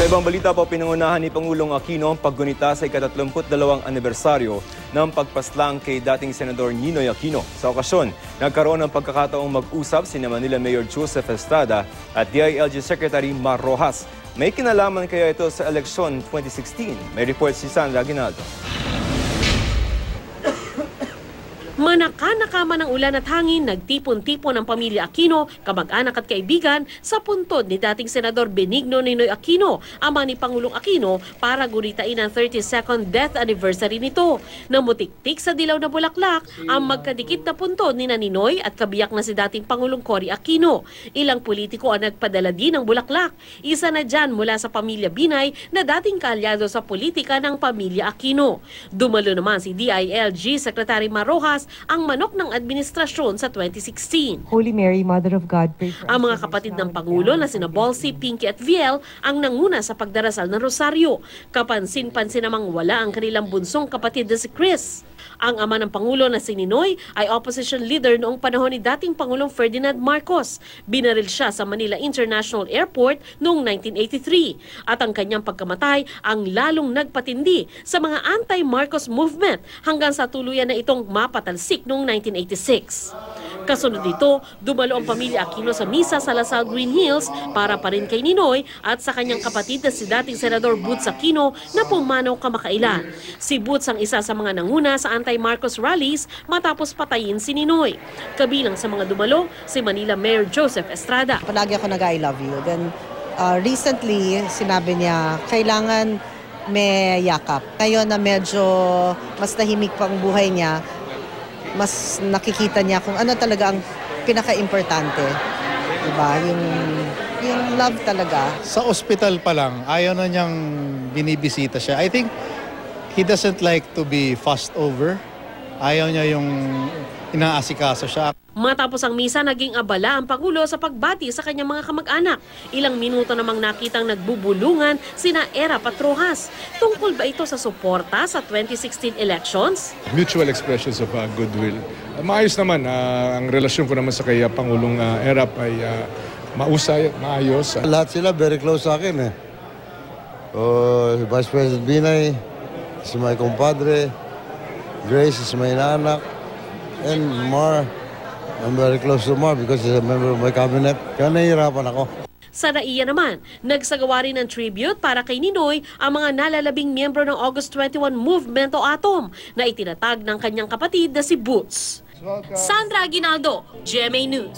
Sa ibang balita po, pinangunahan ni Pangulong Aquino ang paggunita sa ika-32 anibersaryo ng pagpaslang kay dating Senador Ninoy Aquino. Sa okasyon, nagkaroon ng pagkakataong mag-usap sina Manila Mayor Joseph Estrada at DILG Secretary Mar Rojas. May kinalaman kaya ito sa eleksyon 2016? May report si Sandra Aguinaldo. Manaka-nakama ng ulan at hangin, nagtipon-tipon ang pamilya Aquino, kamag-anak at kaibigan sa puntod ni dating Senador Benigno Ninoy Aquino, ama ni Pangulong Aquino, para gunitain ang 32nd death anniversary nito. Namutiktik sa dilaw na bulaklak ang magkadikit na puntod ni Ninoy at kabiyak na si dating Pangulong Cory Aquino. Ilang politiko ang nagpadala din ng bulaklak. Isa na dyan mula sa pamilya Binay na dating kaalyado sa politika ng pamilya Aquino. Dumalo naman si DILG Secretary Mar Rojas, ang manok ng administrasyon sa 2016. Holy Mary, Mother of God, pray for us. Ang mga kapatid ng Pangulo na sina Bolsi, Pinky at Viel ang nanguna sa pagdarasal ng rosaryo. Kapansin-pansin namang wala ang kanilang bunsong kapatid na si Chris. Ang ama ng Pangulo na si Ninoy ay opposition leader noong panahon ni dating Pangulong Ferdinand Marcos. Binaril siya sa Manila International Airport noong 1983. At ang kanyang pagkamatay ang lalong nagpatindi sa mga anti-Marcos movement hanggang sa tuluyan na itong mapatalsik noong 1986. Kasunod dito, dumalo ang pamilya Aquino sa misa sa Lasal Green Hills para pa rin kay Ninoy at sa kanyang kapatid na si dating Senador Boots Aquino na pumanaw kamakailan. Si Boots ang isa sa mga nanguna sa anti-Marcos rallies matapos patayin si Ninoy. Kabilang sa mga dumalo, si Manila Mayor Joseph Estrada. Palagi ako nag-I love you. Then recently, sinabi niya, kailangan may yakap. Ngayon na medyo mas tahimik pang buhay niya, mas nakikita niya kung ano talaga ang pinaka-importante. Diba? Yung love talaga. Sa ospital pa lang, ayaw na niyang binibisita siya. I think he doesn't like to be fussed over. Ayaw niya yung inaasikaso siya. Matapos ang misa, naging abala ang Pangulo sa pagbati sa kanyang mga kamag-anak. Ilang minuto namang nakitang nagbubulungan sina Era Patrojas. Tungkol ba ito sa suporta sa 2016 elections? Mutual expressions of goodwill. Maayos naman. Ang relasyon ko naman sa kay Pangulong Erap ay mausay at maayos. Lahat sila very close sa akin eh. Vice President Binay, si my compadre, Grace is my inanak, and Mar. I'm very close to Mar because he's a member of my cabinet. Kaya nahihirapan ako. Sa NAIA naman, nagsagawa rin ng tribute para kay Ninoy ang mga nalalabing miyembro ng August 21 Movement o ATOM na itinatag ng kanyang kapatid na si Boots. Sandra Aguinaldo, GMA News.